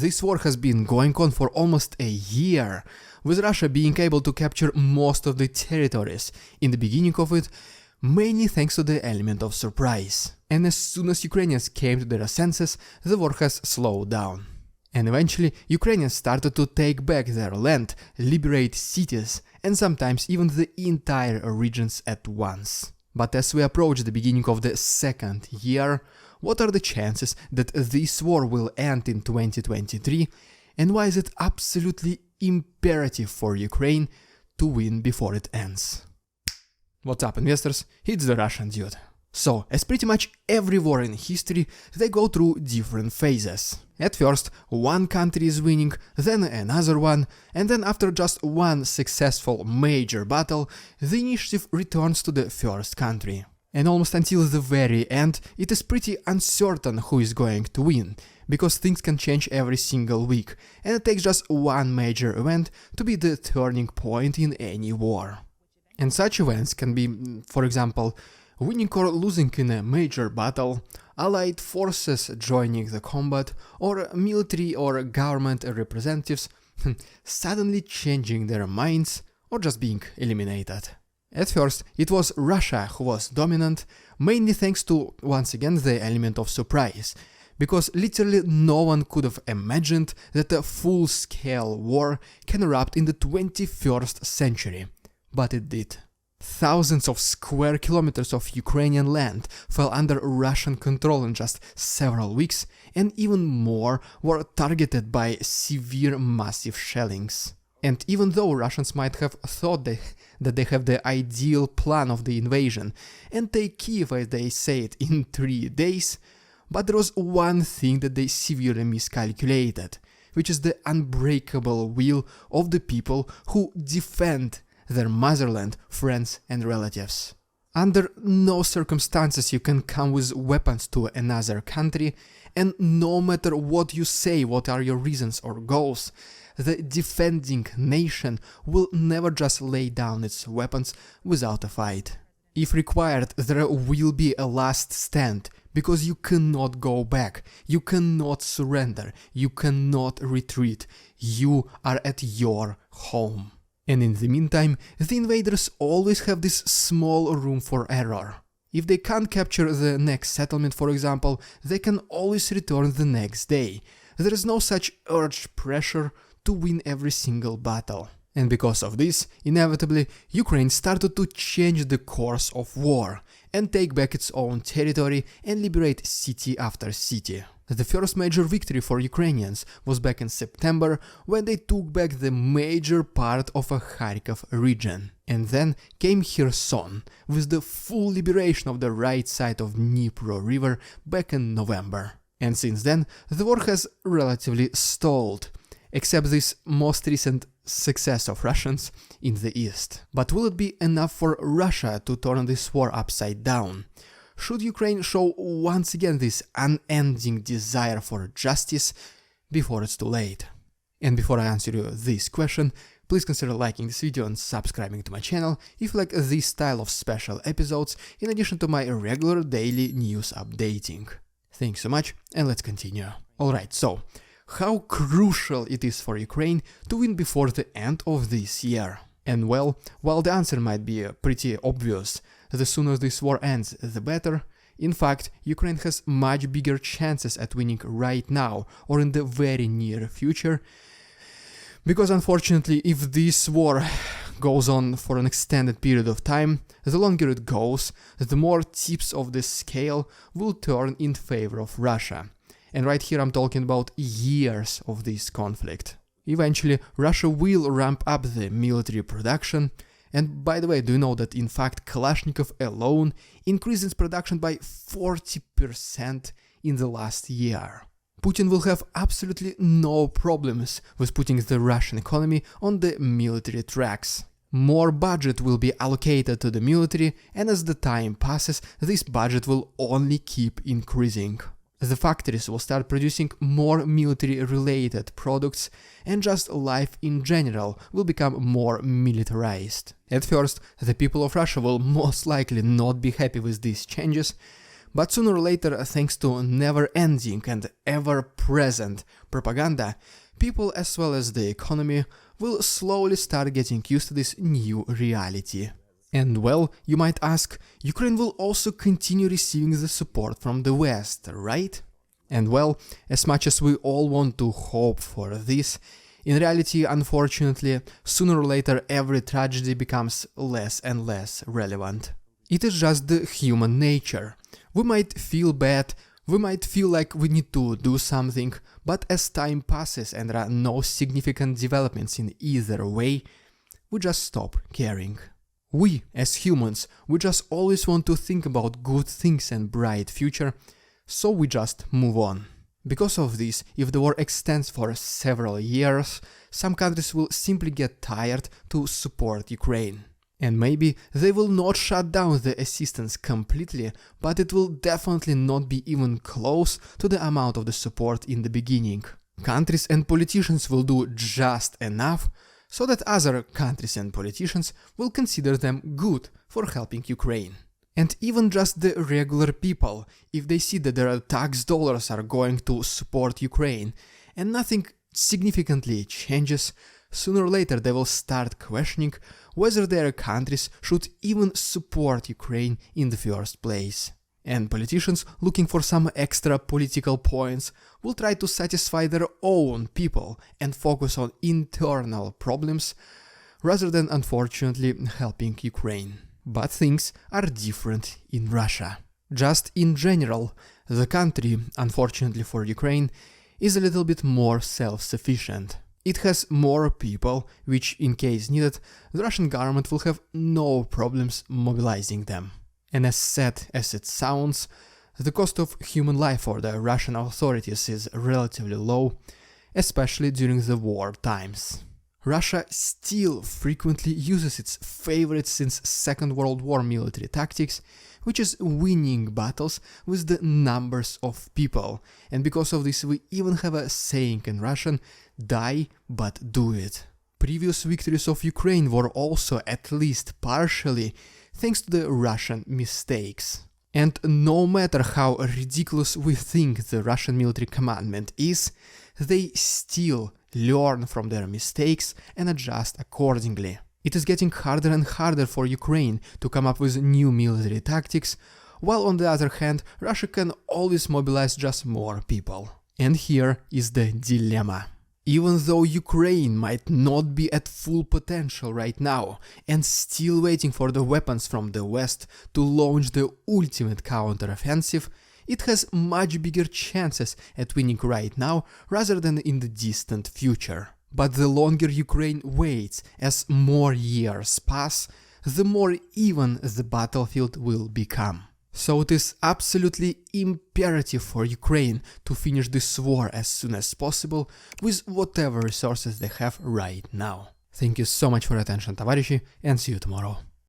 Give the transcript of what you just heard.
this war has been going on for almost a year, with Russia being able to capture most of the territories in the beginning of it, mainly thanks to the element of surprise. And as soon as Ukrainians came to their senses, the war has slowed down. And eventually, Ukrainians started to take back their land, liberate cities, and sometimes even the entire regions at once. But as we approach the beginning of the second year, what are the chances that this war will end in 2023, and why is it absolutely imperative for Ukraine to win before it ends? What's up, investors? It's the Russian dude. So, as pretty much every war in history, they go through different phases. At first, one country is winning, then another one, and then after just one successful major battle, the initiative returns to the first country. And almost until the very end, it is pretty uncertain who is going to win, because things can change every single week, and it takes just one major event to be the turning point in any war. And such events can be, for example, winning or losing in a major battle, allied forces joining the combat, or military or government representatives suddenly changing their minds or just being eliminated. At first, it was Russia who was dominant, mainly thanks to, once again, the element of surprise, because literally no one could have imagined that a full-scale war can erupt in the 21st century, but it did. Thousands of square kilometers of Ukrainian land fell under Russian control in just several weeks, and even more were targeted by severe massive shellings. And even though Russians might have thought that they have the ideal plan of the invasion and take Kiev, as they say it, in 3 days, but there was one thing that they severely miscalculated, which is the unbreakable will of the people who defend their motherland, friends and relatives. Under no circumstances you can come with weapons to another country, and no matter what you say, what are your reasons or goals, the defending nation will never just lay down its weapons without a fight. If required, there will be a last stand, because you cannot go back, you cannot surrender, you cannot retreat, you are at your home. And in the meantime, the invaders always have this small room for error. If they can't capture the next settlement, for example, they can always return the next day. There is no such urged pressure to win every single battle. And because of this, inevitably, Ukraine started to change the course of war and take back its own territory and liberate city after city. The first major victory for Ukrainians was back in September, when they took back the major part of a Kharkiv region. And then came Kherson, with the full liberation of the right side of Dnipro river back in November. And since then, the war has relatively stalled, except this most recent success of Russians in the east. But will it be enough for Russia to turn this war upside down? Should Ukraine show once again this unending desire for justice before it's too late? And before I answer you this question, please consider liking this video and subscribing to my channel if you like this style of special episodes in addition to my regular daily news updating. Thanks so much, and let's continue. Alright, so how crucial it is for Ukraine to win before the end of this year? And well, while the answer might be pretty obvious, the sooner this war ends, the better, in fact, Ukraine has much bigger chances at winning right now or in the very near future, because unfortunately, if this war goes on for an extended period of time, the longer it goes, the more tips of the scale will turn in favor of Russia. And right here I'm talking about years of this conflict. Eventually, Russia will ramp up the military production, and by the way, do you know that in fact Kalashnikov alone increased its production by 40% in the last year? Putin will have absolutely no problems with putting the Russian economy on the military tracks. More budget will be allocated to the military, and as the time passes, this budget will only keep increasing. The factories will start producing more military-related products, and just life in general will become more militarized. At first, the people of Russia will most likely not be happy with these changes, But sooner or later, thanks to never-ending and ever-present propaganda, people as well as the economy will slowly start getting used to this new reality. And well, you might ask, Ukraine will also continue receiving the support from the West, right? And well, as much as we all want to hope for this, in reality, unfortunately, sooner or later every tragedy becomes less and less relevant. It is just the human nature. We might feel bad, we might feel like we need to do something, but as time passes and there are no significant developments in either way, we just stop caring. We, as humans, we just always want to think about good things and bright future, so we just move on. Because of this, if the war extends for several years, some countries will simply get tired to support Ukraine. And maybe they will not shut down the assistance completely, but it will definitely not be even close to the amount of the support in the beginning. Countries and politicians will do just enough so that other countries and politicians will consider them good for helping Ukraine. And even just the regular people, if they see that their tax dollars are going to support Ukraine and nothing significantly changes, sooner or later they will start questioning whether their countries should even support Ukraine in the first place. And politicians looking for some extra political points will try to satisfy their own people and focus on internal problems rather than unfortunately helping Ukraine. But things are different in Russia. Just in general, the country, unfortunately for Ukraine, is a little bit more self-sufficient. It has more people, which, in case needed, the Russian government will have no problems mobilizing them. And as sad as it sounds, the cost of human life for the Russian authorities is relatively low, especially during the war times. Russia still frequently uses its favorite since Second World War military tactics, which is winning battles with the numbers of people, and because of this we even have a saying in Russian, die but do it. Previous victories of Ukraine were also at least partially thanks to the Russian mistakes. And no matter how ridiculous we think the Russian military commandment is, they still learn from their mistakes and adjust accordingly. It is getting harder and harder for Ukraine to come up with new military tactics, while on the other hand, Russia can always mobilize just more people. And here is the dilemma. Even though Ukraine might not be at full potential right now and still waiting for the weapons from the West to launch the ultimate counteroffensive, it has much bigger chances at winning right now rather than in the distant future. But the longer Ukraine waits, as more years pass, the more even the battlefield will become. So it is absolutely imperative for Ukraine to finish this war as soon as possible with whatever resources they have right now. Thank you so much for your attention, товарищи, and see you tomorrow.